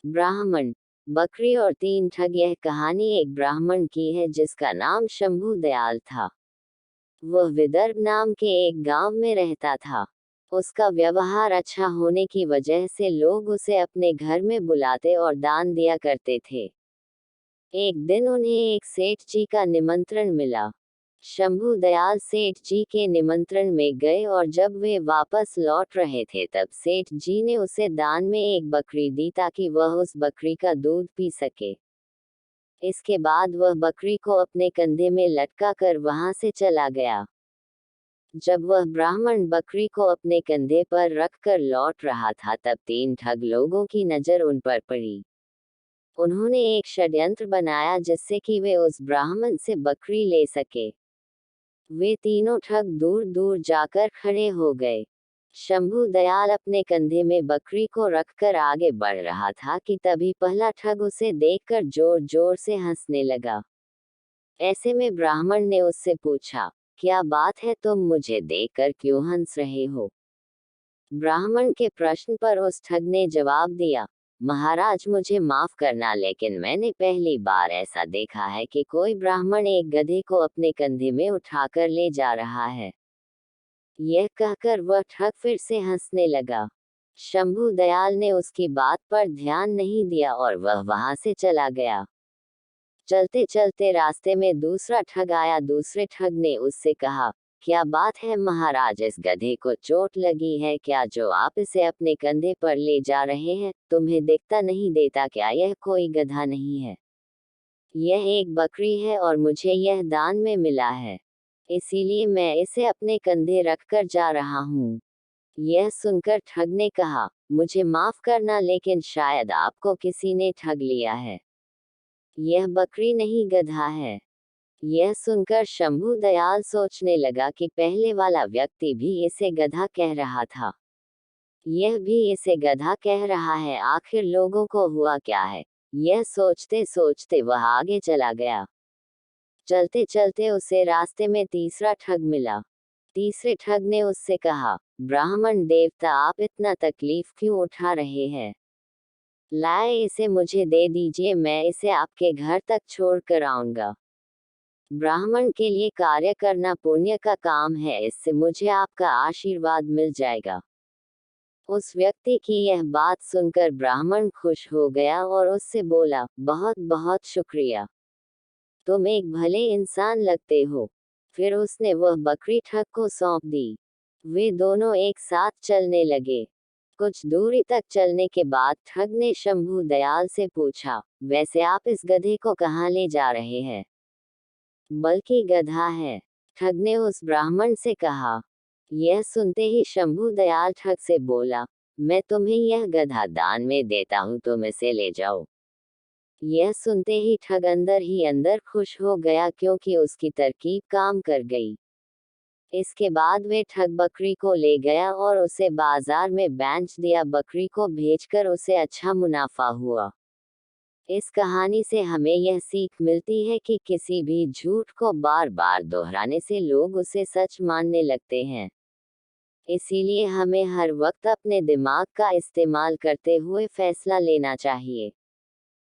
ब्राह्मण, बकरी और तीन ठग। यह कहानी एक ब्राह्मण की है जिसका नाम शंभू दयाल था। वह विदर्भ नाम के एक गांव में रहता था। उसका व्यवहार अच्छा होने की वजह से लोग उसे अपने घर में बुलाते और दान दिया करते थे। एक दिन उन्हें एक सेठ जी का निमंत्रण मिला। शंभू दयाल सेठ जी के निमंत्रण में गए और जब वे वापस लौट रहे थे तब सेठ जी ने उसे दान में एक बकरी दी ताकि वह उस बकरी का दूध पी सके। इसके बाद वह बकरी को अपने कंधे में लटका कर वहां से चला गया। जब वह ब्राह्मण बकरी को अपने कंधे पर रखकर लौट रहा था तब तीन ठग लोगों की नजर उन पर पड़ी। उन्होंने एक षड्यंत्र बनाया जिससे कि वे उस ब्राह्मण से बकरी ले सके। वे तीनों ठग दूर दूर जाकर खड़े हो गए। शंभू दयाल अपने कंधे में बकरी को रखकर आगे बढ़ रहा था कि तभी पहला ठग उसे देखकर जोर जोर से हंसने लगा। ऐसे में ब्राह्मण ने उससे पूछा, क्या बात है, तुम मुझे देखकर क्यों हंस रहे हो? ब्राह्मण के प्रश्न पर उस ठग ने जवाब दिया, महाराज मुझे माफ करना, लेकिन मैंने पहली बार ऐसा देखा है कि कोई ब्राह्मण एक गधे को अपने कंधे में उठाकर ले जा रहा है। यह कहकर वह ठग फिर से हंसने लगा। शंभू दयाल ने उसकी बात पर ध्यान नहीं दिया और वह वहां से चला गया। चलते चलते रास्ते में दूसरा ठग आया। दूसरे ठग ने उससे कहा, क्या बात है महाराज, इस गधे को चोट लगी है क्या जो आप इसे अपने कंधे पर ले जा रहे हैं? तुम्हें दिखता नहीं देता क्या यह कोई गधा नहीं है? यह एक बकरी है और मुझे यह दान में मिला है, इसीलिए मैं इसे अपने कंधे रखकर जा रहा हूँ। यह सुनकर ठग ने कहा, मुझे माफ करना, लेकिन शायद आपको किसी ने ठग लिया है। यह बकरी नहीं गधा है। यह सुनकर शंभू दयाल सोचने लगा कि पहले वाला व्यक्ति भी इसे गधा कह रहा था, यह भी इसे गधा कह रहा है, आखिर लोगों को हुआ क्या है? यह सोचते सोचते वह आगे चला गया। चलते चलते उसे रास्ते में तीसरा ठग मिला। तीसरे ठग ने उससे कहा, ब्राह्मण देवता, आप इतना तकलीफ क्यों उठा रहे हैं? लाए इसे मुझे दे दीजिए, मैं इसे आपके घर तक छोड़ कर आऊंगा। ब्राह्मण के लिए कार्य करना पुण्य का काम है, इससे मुझे आपका आशीर्वाद मिल जाएगा। उस व्यक्ति की यह बात सुनकर ब्राह्मण खुश हो गया और उससे बोला, बहुत बहुत शुक्रिया, तुम एक भले इंसान लगते हो। फिर उसने वह बकरी ठग को सौंप दी। वे दोनों एक साथ चलने लगे। कुछ दूरी तक चलने के बाद ठग ने शंभू दयाल से पूछा, वैसे आप इस गधे को कहाँ ले जा रहे हैं? बल्कि गधा है, ठग ने उस ब्राह्मण से कहा। यह सुनते ही शंभू दयाल ठग से बोला, मैं तुम्हें यह गधा दान में देता हूँ, तुम इसे ले जाओ। यह सुनते ही ठग अंदर ही अंदर खुश हो गया क्योंकि उसकी तरकीब काम कर गई। इसके बाद वे ठग बकरी को ले गया और उसे बाजार में बेच दिया। बकरी को बेचकर उसे अच्छा मुनाफा हुआ। इस कहानी से हमें यह सीख मिलती है कि किसी भी झूठ को बार बार दोहराने से लोग उसे सच मानने लगते हैं। इसीलिए हमें हर वक्त अपने दिमाग का इस्तेमाल करते हुए फैसला लेना चाहिए।